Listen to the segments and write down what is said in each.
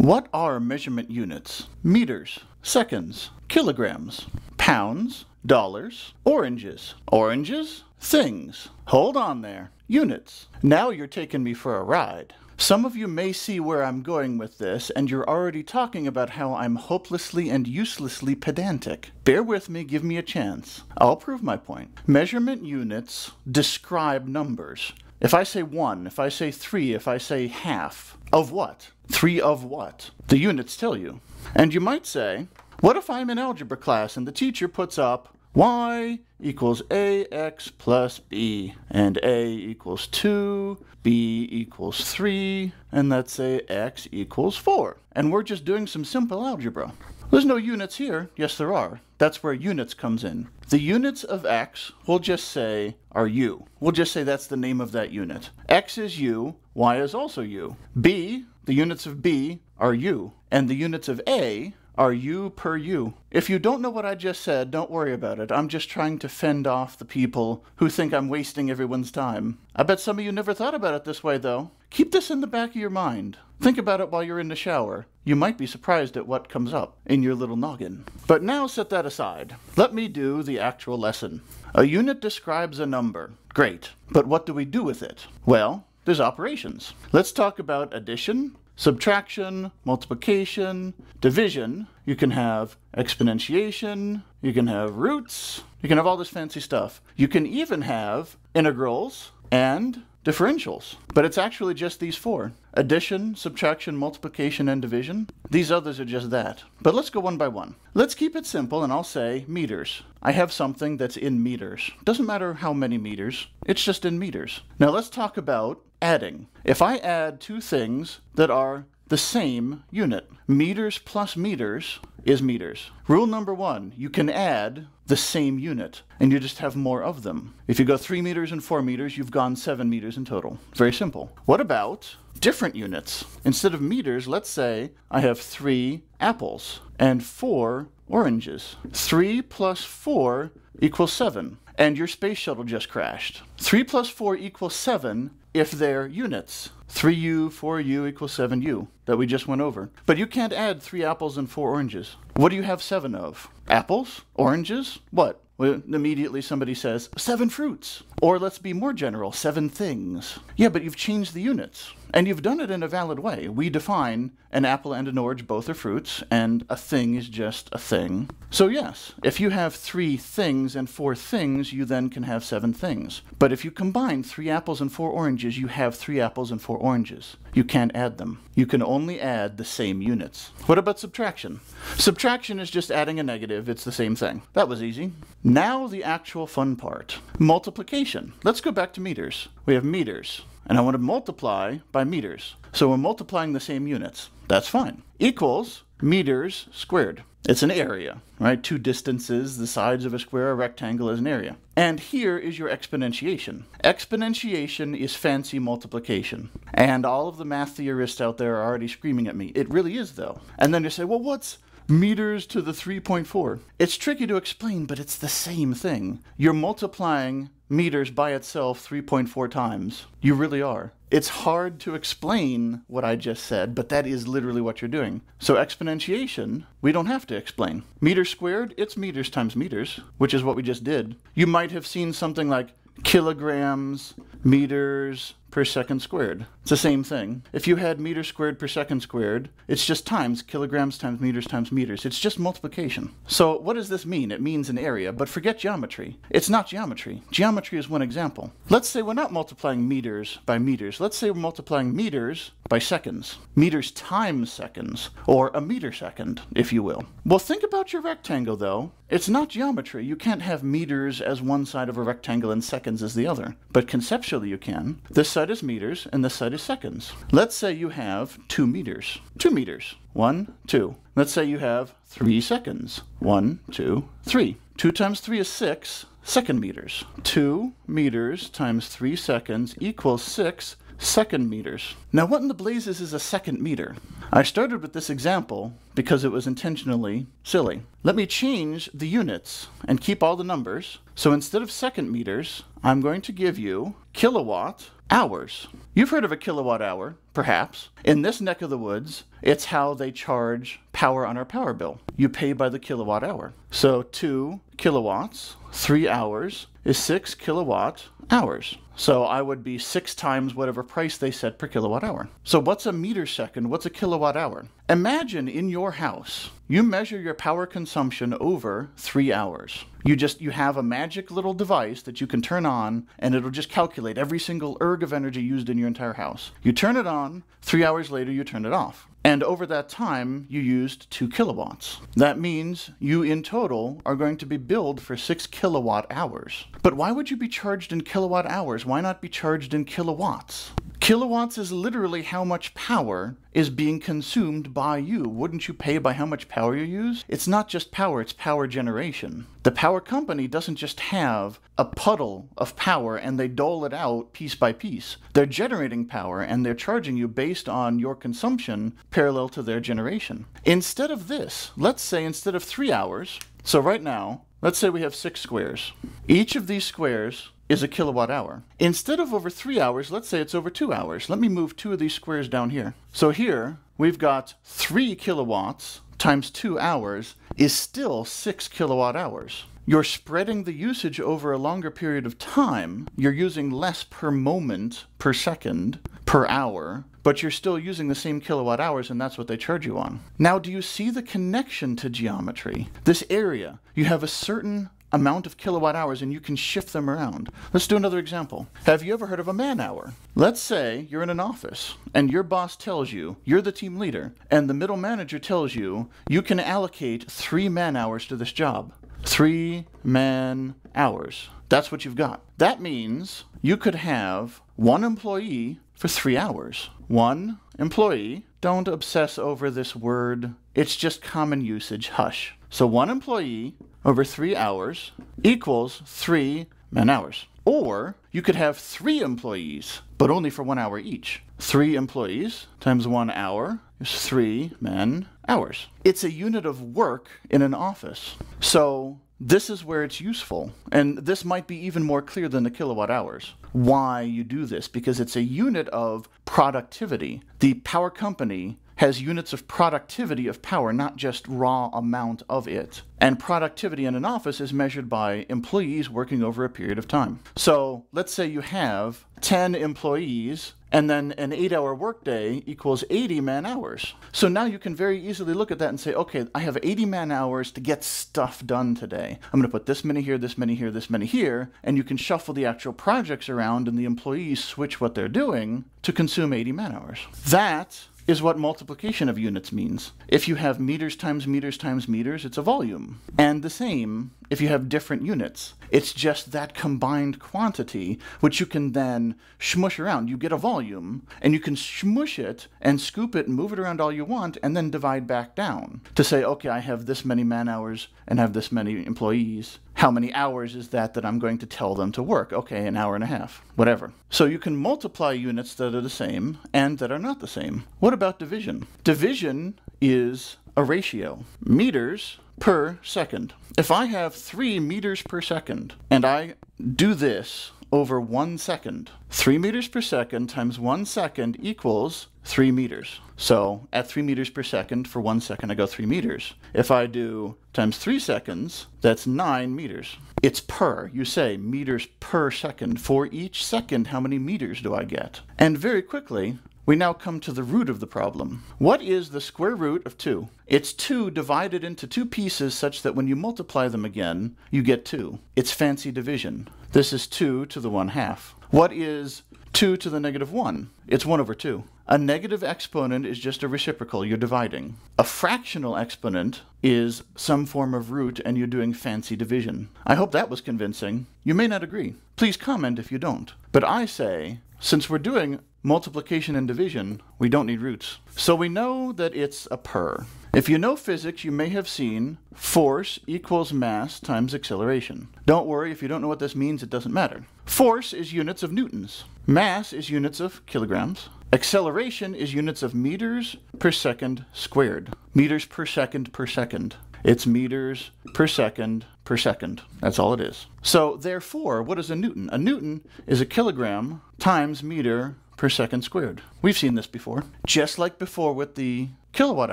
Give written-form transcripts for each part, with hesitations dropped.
What are measurement units? Meters, seconds, kilograms, pounds, dollars, oranges. Oranges? Things. Hold on there. Units. Now you're taking me for a ride. Some of you may see where I'm going with this, and you're already talking about how I'm hopelessly and uselessly pedantic. Bear with me, give me a chance. I'll prove my point. Measurement units describe numbers. If I say 1, if I say 3, if I say half, of what? 3 of what? The units tell you. And you might say, what if I'm in algebra class and the teacher puts up y equals ax plus b, and a equals 2, b equals 3, and let's say x equals 4. And we're just doing some simple algebra. There's no units here. Yes, there are. That's where units comes in. The units of x, we'll just say, are u. We'll just say that's the name of that unit. X is u, y is also u. B, the units of b, are u. And the units of a are u per u. If you don't know what I just said, don't worry about it. I'm just trying to fend off the people who think I'm wasting everyone's time. I bet some of you never thought about it this way, though. Keep this in the back of your mind. Think about it while you're in the shower. You might be surprised at what comes up in your little noggin. But now set that aside. Let me do the actual lesson. A unit describes a number. Great. But what do we do with it? Well, there's operations. Let's talk about addition, subtraction, multiplication, division. You can have exponentiation, you can have roots, you can have all this fancy stuff. You can even have integrals and differentials. But it's actually just these 4. Addition, subtraction, multiplication, and division. These others are just that. But let's go one by one. Let's keep it simple, and I'll say meters. I have something that's in meters. Doesn't matter how many meters, it's just in meters. Now let's talk about adding. If I add 2 things that are the same unit, meters plus meters is meters. Rule number 1, you can add the same unit, and you just have more of them. If you go 3 meters and 4 meters, you've gone 7 meters in total. Very simple. What about different units? Instead of meters, let's say I have 3 apples and 4 oranges. 3 plus 4 equals 7. And your space shuttle just crashed. 3 plus 4 equals 7 if they're units. 3u, 4u equals 7u that we just went over. But you can't add 3 apples and 4 oranges. What do you have 7 of? Apples? Oranges? What? Well, immediately somebody says, 7 fruits. Or let's be more general, 7 things. Yeah, but you've changed the units. And you've done it in a valid way. We define an apple and an orange, both are fruits, and a thing is just a thing. So yes, if you have 3 things and 4 things, you then can have 7 things. But if you combine 3 apples and 4 oranges, you have 3 apples and 4 oranges. You can't add them. You can only add the same units. What about subtraction? Subtraction is just adding a negative. It's the same thing. That was easy. Now the actual fun part. Multiplication. Let's go back to meters. We have meters, and I want to multiply by meters. So we're multiplying the same units. That's fine. Equals meters squared. It's an area, right? 2 distances, the sides of a square, a rectangle is an area. And here is your exponentiation. Exponentiation is fancy multiplication. And all of the math theorists out there are already screaming at me. It really is, though. And then they say, well, what's meters to the 3.4? It's tricky to explain, but it's the same thing. You're multiplying meters by itself 3.4 times. You really are. It's hard to explain what I just said, but that is literally what you're doing. So exponentiation, we don't have to explain. Meters squared, it's meters times meters, which is what we just did. You might have seen something like kilograms, meters per second squared. It's the same thing. If you had meters squared per second squared, it's just times kilograms times meters times meters. It's just multiplication. So what does this mean? It means an area, but forget geometry. It's not geometry. Geometry is one example. Let's say we're not multiplying meters by meters. Let's say we're multiplying meters by seconds. Meters times seconds, or a meter second, if you will. Well, think about your rectangle, though. It's not geometry. You can't have meters as one side of a rectangle and seconds as the other. But conceptually you can. This side is meters and this side is seconds. Let's say you have 2 meters. 2 meters. 1, 2. Let's say you have 3 seconds. 1, 2, 3. 2 times 3 is 6 second meters. 2 meters times 3 seconds equals 6 second meters. Now what in the blazes is a second meter? I started with this example because it was intentionally silly. Let me change the units and keep all the numbers. So instead of second meters, I'm going to give you kilowatt hours. You've heard of a kilowatt hour, perhaps. In this neck of the woods, it's how they charge power on our power bill. You pay by the kilowatt hour. So 2 kilowatts, 3 hours is 6 kilowatt hours. So I would be 6 times whatever price they set per kilowatt hour. So what's a meter second? What's a kilowatt hour? Imagine in your house, you measure your power consumption over 3 hours. You have a magic little device that you can turn on, and it'll just calculate every single erg of energy used in your entire house. You turn it on, 3 hours later you turn it off. And over that time, you used 2 kilowatts. That means you in total are going to be billed for 6 kilowatt hours. But why would you be charged in kilowatt hours? Why not be charged in kilowatts? Kilowatts is literally how much power is being consumed by you. Wouldn't you pay by how much power you use? It's not just power, it's power generation. The power company doesn't just have a puddle of power and they dole it out piece by piece. They're generating power and they're charging you based on your consumption parallel to their generation. Instead of this, let's say instead of 3 hours, so right now, let's say we have 6 squares. Each of these squares is a kilowatt hour. Instead of over 3 hours, let's say it's over 2 hours. Let me move 2 of these squares down here. So here, we've got 3 kilowatts times 2 hours is still 6 kilowatt hours. You're spreading the usage over a longer period of time. You're using less per moment, per second, per hour, but you're still using the same kilowatt hours, and that's what they charge you on. Now, do you see the connection to geometry? This area, you have a certain amount of kilowatt hours and you can shift them around. Let's do another example. Have you ever heard of a man hour? Let's say you're in an office and your boss tells you, you're the team leader, and the middle manager tells you, you can allocate 3 man hours to this job. 3 man hours. That's what you've got. That means you could have 1 employee for 3 hours. 1 employee. Don't obsess over this word. It's just common usage. Hush. So 1 employee over 3 hours equals 3 man hours. Or you could have 3 employees, but only for 1 hour each. 3 employees times 1 hour is 3 man hours. It's a unit of work in an office. So this is where it's useful. And this might be even more clear than the kilowatt hours. Why you do this? Because it's a unit of productivity. The power company has units of productivity of power, not just raw amount of it. And productivity in an office is measured by employees working over a period of time. So let's say you have 10 employees, and then an 8-hour workday equals 80 man hours. So now you can very easily look at that and say, okay, I have 80 man hours to get stuff done today. I'm going to put this many here, this many here, this many here, and you can shuffle the actual projects around and the employees switch what they're doing to consume 80 man hours. That is what multiplication of units means. If you have meters times meters times meters, it's a volume. And the same if you have different units. It's just that combined quantity, which you can then smush around. You get a volume, and you can smush it and scoop it and move it around all you want, and then divide back down to say, okay, I have this many man hours and have this many employees. How many hours is that I'm going to tell them to work? Okay, an hour and a half, whatever. So you can multiply units that are the same and that are not the same. What about division? Division is a ratio. Meters per second. If I have 3 meters per second and I do this over 1 second, 3 meters per second times 1 second equals 3 meters. So at 3 meters per second for 1 second I go 3 meters. If I do times 3 seconds, that's 9 meters. It's per. You say meters per second. For each second, how many meters do I get? And very quickly, we now come to the root of the problem. What is the square root of 2? It's 2 divided into 2 pieces such that when you multiply them again, you get 2. It's fancy division. This is 2 to the 1/2. What is 2 to the negative 1? It's 1 over 2. A negative exponent is just a reciprocal. You're dividing. A fractional exponent is some form of root, and you're doing fancy division. I hope that was convincing. You may not agree. Please comment if you don't. But I say, since we're doing multiplication and division, we don't need roots. So we know that it's a per. If you know physics, you may have seen force equals mass times acceleration. Don't worry, if you don't know what this means, it doesn't matter. Force is units of newtons. Mass is units of kilograms. Acceleration is units of meters per second squared. Meters per second per second. It's meters per second per second. That's all it is. So therefore, what is a newton? A newton is a kilogram times meter per second squared. We've seen this before. Just like before with the kilowatt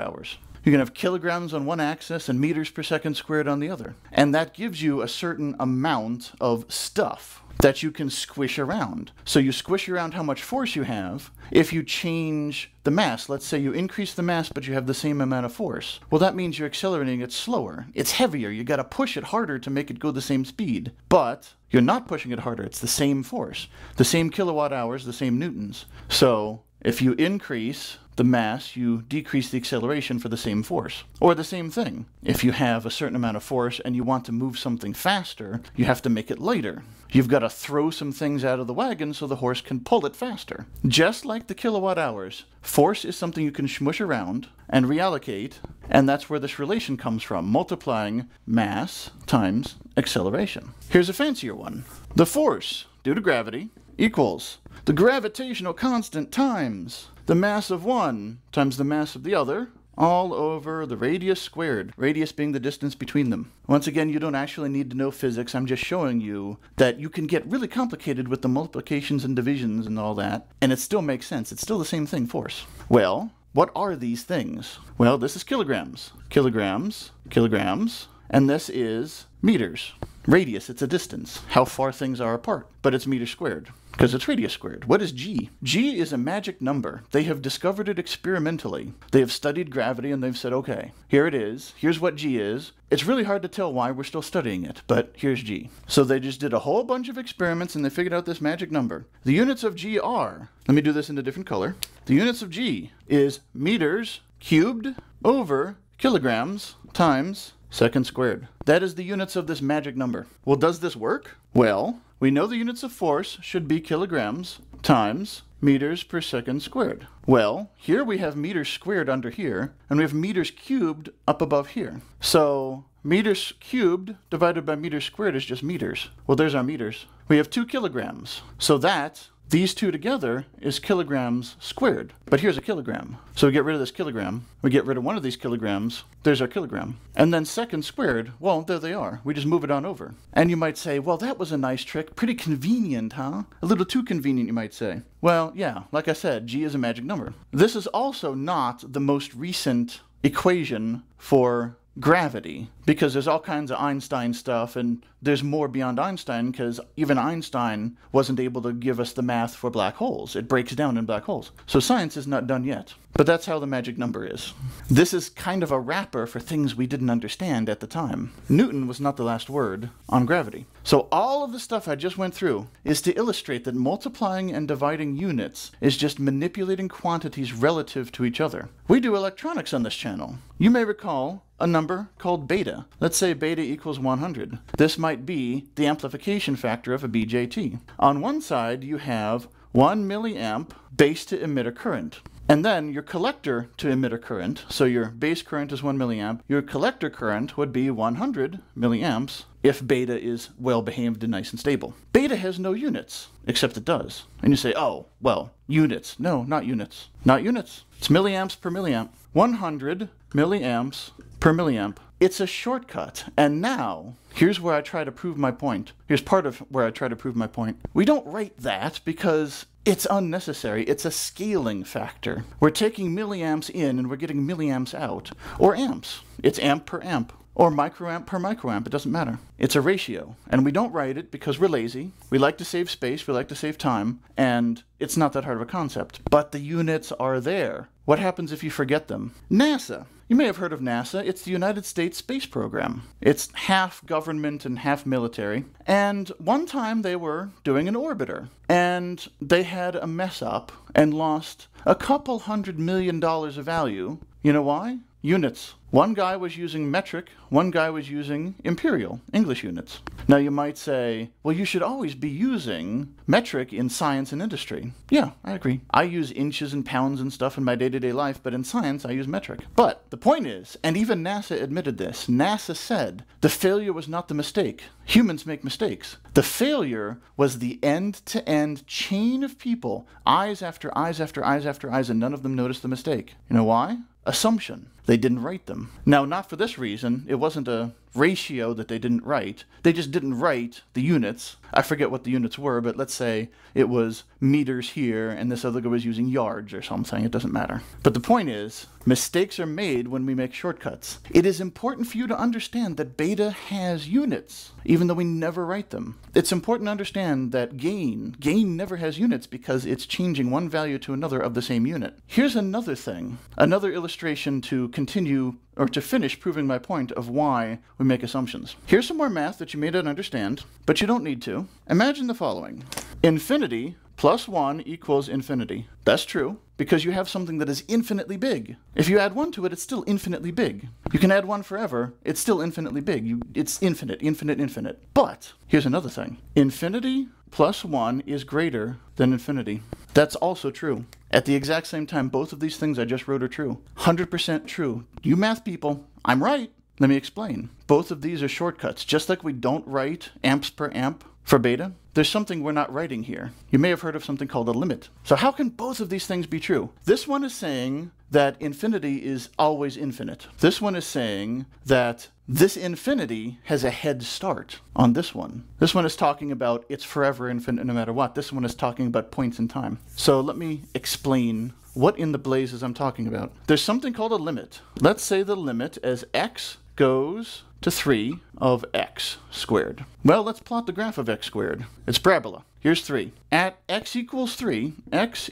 hours. You can have kilograms on one axis and meters per second squared on the other. And that gives you a certain amount of stuff that you can squish around. So you squish around how much force you have. If you change the mass, let's say you increase the mass but you have the same amount of force, well, that means you're accelerating it slower. It's heavier. You got to push it harder to make it go the same speed. But you're not pushing it harder. It's the same force, the same kilowatt hours, the same newtons. So if you increase the mass, you decrease the acceleration for the same force. Or the same thing. If you have a certain amount of force and you want to move something faster, you have to make it lighter. You've got to throw some things out of the wagon so the horse can pull it faster. Just like the kilowatt hours, force is something you can smush around and reallocate, and that's where this relation comes from, multiplying mass times acceleration. Here's a fancier one. The force due to gravity equals the gravitational constant times the mass of one times the mass of the other, all over the radius squared, radius being the distance between them. Once again, you don't actually need to know physics. I'm just showing you that you can get really complicated with the multiplications and divisions and all that, and it still makes sense. It's still the same thing, force. Well, what are these things? Well, this is kilograms. Kilograms, kilograms, and this is meters. Radius, it's a distance, how far things are apart, but it's meters squared, because it's radius squared. What is g? G is a magic number. They have discovered it experimentally. They have studied gravity and they've said, okay, here it is. Here's what g is. It's really hard to tell why we're still studying it, but here's g. So they just did a whole bunch of experiments and they figured out this magic number. The units of g are, let me do this in a different color. The units of g is meters cubed over kilograms times second squared. That is the units of this magic number. Well, does this work? Well, we know the units of force should be kilograms times meters per second squared. Well, here we have meters squared under here, and we have meters cubed up above here. So meters cubed divided by meters squared is just meters. Well, there's our meters. We have 2 kilograms. So that, these two together, is kilograms squared. But here's a kilogram. So we get rid of this kilogram. We get rid of one of these kilograms. There's our kilogram. And then second squared, well, there they are. We just move it on over. And you might say, well, that was a nice trick. Pretty convenient, huh? A little too convenient, you might say. Well, yeah, like I said, g is a magic number. This is also not the most recent equation for gravity, because there's all kinds of Einstein stuff, and there's more beyond Einstein, because even Einstein wasn't able to give us the math for black holes. It breaks down in black holes. So science is not done yet. But that's how the magic number is. This is kind of a wrapper for things we didn't understand at the time. Newton was not the last word on gravity. So all of the stuff I just went through is to illustrate that multiplying and dividing units is just manipulating quantities relative to each other. We do electronics on this channel. You may recall a number called beta. Let's say beta equals 100. This might be the amplification factor of a BJT. On one side, you have 1 milliamp base to emitter current. And then your collector to emitter current, so your base current is 1 milliamp, your collector current would be 100 milliamps if beta is well behaved and nice and stable. Beta has no units, except it does. And you say, oh, well, units. No, not units. Not units. It's milliamps per milliamp. 100 milliamps per milliamp. It's a shortcut. And now, here's where I try to prove my point. Here's part of where I try to prove my point. We don't write that because it's unnecessary. It's a scaling factor. We're taking milliamps in and we're getting milliamps out. Or amps. It's amp per amp. Or microamp per microamp. It doesn't matter. It's a ratio. And we don't write it because we're lazy. We like to save space. We like to save time. And it's not that hard of a concept. But the units are there. What happens if you forget them? NASA. You may have heard of NASA. It's the United States Space Program. It's half government and half military. And one time they were doing an orbiter. And they had a mess up and lost a couple $100 million of value. You know why? Units. One guy was using metric, one guy was using imperial, English units. Now you might say, well, you should always be using metric in science and industry. Yeah, I agree. I use inches and pounds and stuff in my day-to-day life, but in science I use metric. But the point is, and even NASA admitted this, NASA said the failure was not the mistake. Humans make mistakes. The failure was the end-to-end chain of people, eyes after eyes after eyes after eyes, and none of them noticed the mistake. You know why? Assumption. They didn't write them. Now, not for this reason. It wasn't a ratio that they didn't write. They just didn't write the units. I forget what the units were, but let's say it was meters here and this other guy was using yards or something. It doesn't matter. But the point is, mistakes are made when we make shortcuts. It is important for you to understand that beta has units, even though we never write them. It's important to understand that gain never has units because it's changing one value to another of the same unit. Here's another thing, another illustration to continue or to finish proving my point of why we make assumptions. Here's some more math that you may not understand, but you don't need to. Imagine the following. Infinity plus 1 equals infinity. That's true, because you have something that is infinitely big. If you add 1 to it, it's still infinitely big. You can add 1 forever, it's still infinitely big. It's infinite, infinite, infinite. But here's another thing. Infinity plus 1 is greater than infinity. That's also true. At the exact same time, both of these things I just wrote are true. 100% true. You math people, I'm right. Let me explain. Both of these are shortcuts. Just like we don't write amps per amp for beta, there's something we're not writing here. You may have heard of something called a limit. So how can both of these things be true? This one is saying that infinity is always infinite. This one is saying that this infinity has a head start on this one. This one is talking about it's forever infinite no matter what. This one is talking about points in time. So let me explain what in the blazes I'm talking about. There's something called a limit. Let's say the limit as x goes to 3 of x squared. Well, let's plot the graph of x squared. It's parabola. Here's 3. At x equals 3, x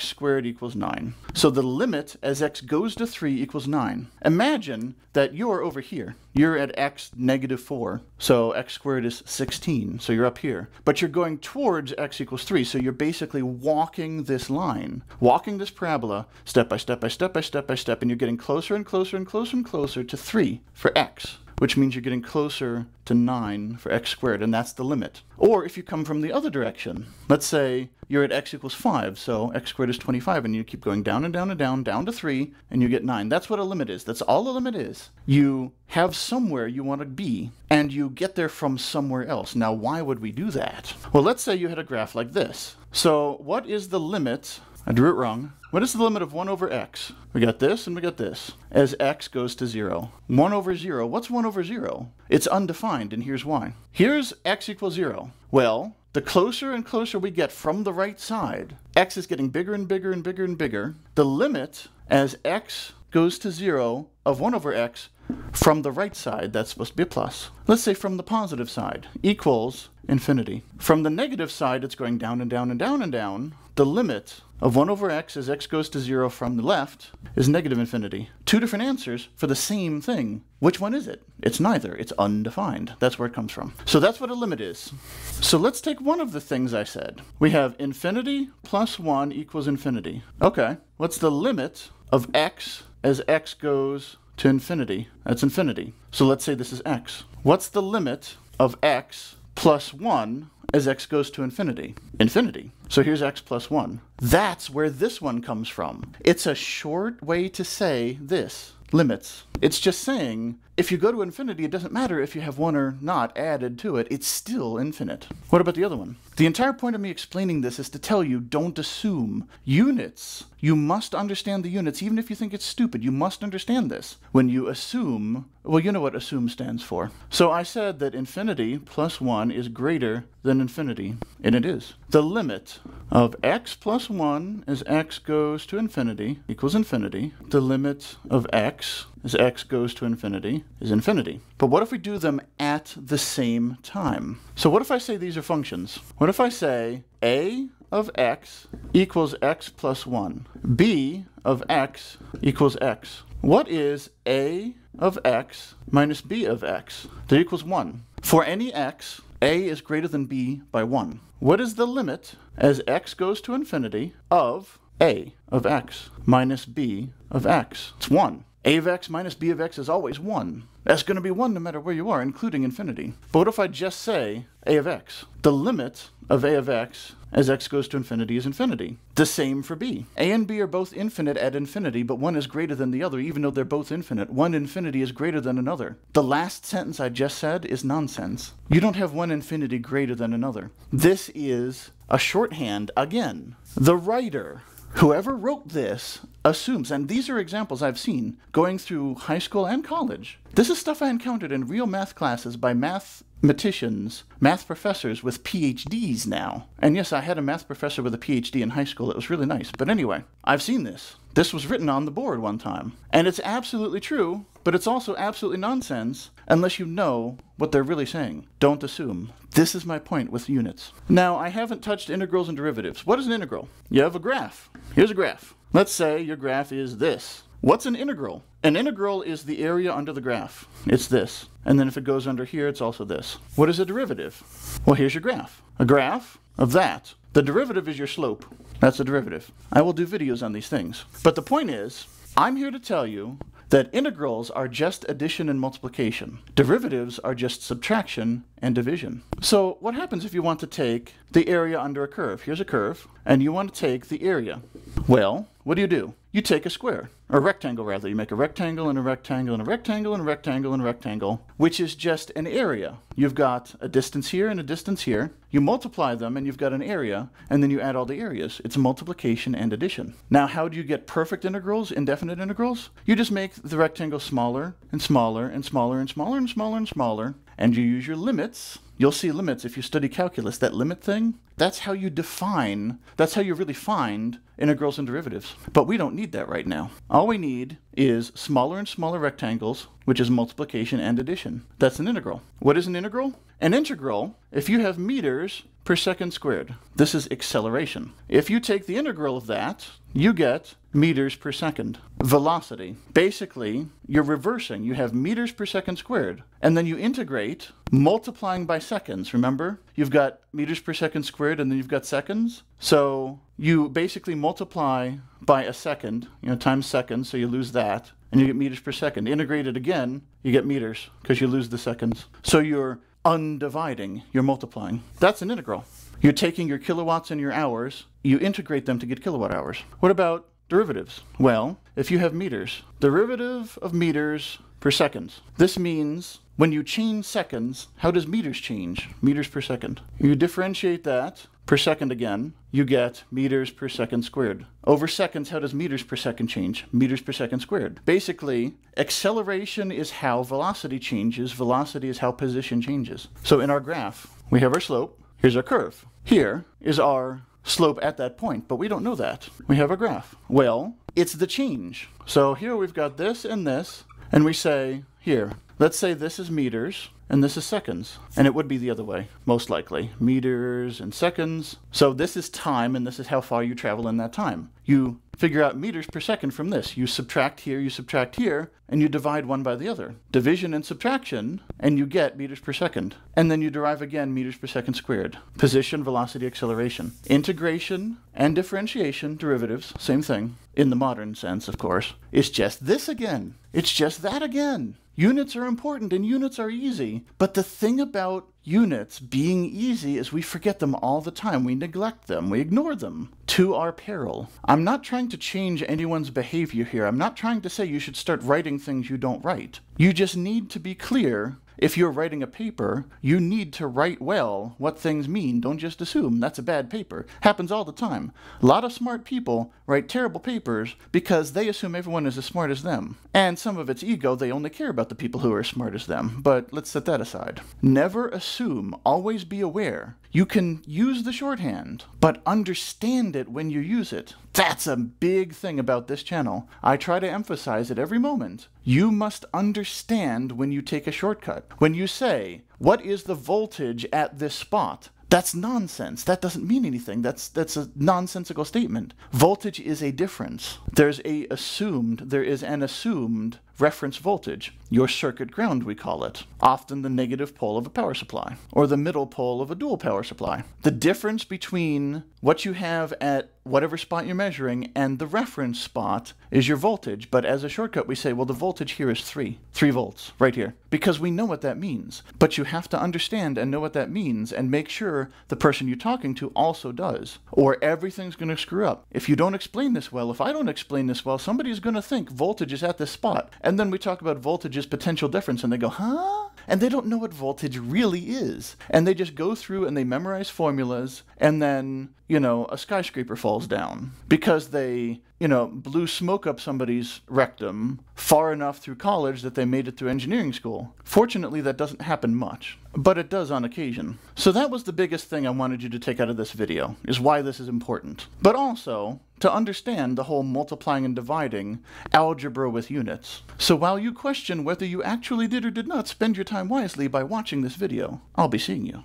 squared equals 9. So the limit as x goes to 3 equals 9. Imagine that you're over here. You're at x negative 4, so x squared is 16, so you're up here. But you're going towards x equals 3, so you're basically walking this line, walking this parabola step by step by step by step by step, and you're getting closer and closer and closer and closer to 3 for x, which means you're getting closer to 9 for x squared, and that's the limit. Or if you come from the other direction, let's say you're at x equals 5, so x squared is 25, and you keep going down and down and down, down to 3, and you get 9. That's what a limit is. That's all a limit is. You have somewhere you want to be, and you get there from somewhere else. Now, why would we do that? Well, let's say you had a graph like this. So what is the limit? I drew it wrong. What is the limit of 1 over x? We got this and we got this. As x goes to 0. 1 over 0. What's 1 over 0? It's undefined, and here's why. Here's x equals 0. Well, the closer and closer we get from the right side, x is getting bigger and bigger and bigger and bigger. The limit as x goes to 0 of 1 over x from the right side, that's supposed to be a plus. Let's say from the positive side, equals infinity. From the negative side, it's going down and down and down and down. The limit of 1 over x as x goes to 0 from the left is negative infinity. Two different answers for the same thing. Which one is it? It's neither. It's undefined. That's where it comes from. So that's what a limit is. So let's take one of the things I said. We have infinity plus 1 equals infinity. Okay, what's the limit of x as x goes to infinity? That's infinity. So let's say this is x. What's the limit of x plus 1 as x goes to infinity? Infinity. So here's x plus 1. That's where this one comes from. It's a short way to say this. Limits. It's just saying, if you go to infinity, it doesn't matter if you have 1 or not added to it. It's still infinite. What about the other one? The entire point of me explaining this is to tell you, don't assume. Units. You must understand the units, even if you think it's stupid. You must understand this. When you assume, well, you know what assume stands for. So I said that infinity plus 1 is greater than infinity, and it is. The limit of x plus 1 as x goes to infinity equals infinity. The limit of x as x goes to infinity is infinity. But what if we do them at the same time? So what if I say these are functions? What if I say a of x equals x plus 1, b of x equals x? What is a of x minus b of x? That equals 1. For any x, a is greater than b by 1. What is the limit as x goes to infinity of a of x minus b of x? It's 1. A of x minus b of x is always 1. That's going to be 1 no matter where you are, including infinity. But what if I just say a of x? The limit of a of x as x goes to infinity is infinity. The same for b. A and b are both infinite at infinity, but one is greater than the other, even though they're both infinite. One infinity is greater than another. The last sentence I just said is nonsense. You don't have one infinity greater than another. This is a shorthand again. The writer Whoever wrote this assumes, and these are examples I've seen going through high school and college. This is stuff I encountered in real math classes by mathematicians, math professors with PhDs now. And yes, I had a math professor with a PhD in high school. It was really nice. But anyway, I've seen this. This was written on the board one time. And it's absolutely true, but it's also absolutely nonsense unless you know what they're really saying. Don't assume. This is my point with units. Now, I haven't touched integrals and derivatives. What is an integral? You have a graph. Here's a graph. Let's say your graph is this. What's an integral? An integral is the area under the graph. It's this. And then if it goes under here, it's also this. What is a derivative? Well, here's your graph. A graph of that. The derivative is your slope. That's the derivative. I will do videos on these things. But the point is, I'm here to tell you that integrals are just addition and multiplication. Derivatives are just subtraction and division. So what happens if you want to take the area under a curve? Here's a curve, and you want to take the area. Well, what do? You take a square, or a rectangle rather. You make a rectangle and a rectangle and a rectangle and a rectangle and a rectangle, which is just an area. You've got a distance here and a distance here. You multiply them and you've got an area, and then you add all the areas. It's multiplication and addition. Now, how do you get perfect integrals, indefinite integrals? You just make the rectangle smaller and smaller and smaller and smaller and smaller and smaller, and you use your limits. You'll see limits if you study calculus. That limit thing, that's how you define, that's how you really find integrals and derivatives. But we don't need that right now. All we need is smaller and smaller rectangles, which is multiplication and addition. That's an integral. What is an integral? An integral, if you have meters per second squared, this is acceleration. If you take the integral of that, you get meters per second. Velocity. Basically, you're reversing. You have meters per second squared, and then you integrate, multiplying by seconds. Remember? You've got meters per second squared, and then you've got seconds. So you basically multiply by a second, times seconds, so you lose that, and you get meters per second. Integrate it again, you get meters, because you lose the seconds. So you're undividing, you're multiplying. That's an integral. You're taking your kilowatts and your hours, you integrate them to get kilowatt hours. What about derivatives? Well, if you have meters, derivative of meters per second. This means when you change seconds, how does meters change? Meters per second. You differentiate that per second again, you get meters per second squared. Over seconds, how does meters per second change? Meters per second squared. Basically, acceleration is how velocity changes. Velocity is how position changes. So in our graph, we have our slope. Here's our curve. Here is our slope at that point, but we don't know that. We have a graph. Well, it's the change. So here we've got this, and we say, here, let's say this is meters, and this is seconds. And it would be the other way, most likely. Meters and seconds. So this is time, and this is how far you travel in that time. You figure out meters per second from this. You subtract here, and you divide one by the other. Division and subtraction, and you get meters per second. And then you derive again meters per second squared. Position, velocity, acceleration. Integration and differentiation, derivatives, same thing. In the modern sense, of course. It's just this again. It's just that again. Units are important and units are easy. But the thing about units being easy is we forget them all the time. We neglect them. We ignore them to our peril. I'm not trying to change anyone's behavior here. I'm not trying to say you should start writing things you don't write. You just need to be clear. If you're writing a paper, you need to write well what things mean. Don't just assume that's a bad paper. Happens all the time. A lot of smart people write terrible papers because they assume everyone is as smart as them. And some of it's ego. They only care about the people who are as smart as them. But let's set that aside. Never assume. Always be aware. You can use the shorthand, but understand it when you use it. That's a big thing about this channel. I try to emphasize it every moment. You must understand when you take a shortcut. When you say, what is the voltage at this spot? That's nonsense. That doesn't mean anything. That's a nonsensical statement. Voltage is a difference. There is an assumed reference voltage. Your circuit ground, we call it. Often the negative pole of a power supply, or the middle pole of a dual power supply. The difference between what you have at whatever spot you're measuring and the reference spot is your voltage. But as a shortcut, we say, well, the voltage here is 3 volts, right here. Because we know what that means. But you have to understand and know what that means and make sure the person you're talking to also does. Or everything's going to screw up. If you don't explain this well, if I don't explain this well, somebody's going to think voltage is at this spot. And then we talk about voltage's potential difference, and they go, huh? And they don't know what voltage really is. And they just go through and they memorize formulas, and then a skyscraper falls down because they, blew smoke up somebody's rectum far enough through college that they made it through engineering school. Fortunately, that doesn't happen much, but it does on occasion. So that was the biggest thing I wanted you to take out of this video, is why this is important. But also, to understand the whole multiplying and dividing algebra with units. So while you question whether you actually did or did not spend your time wisely by watching this video, I'll be seeing you.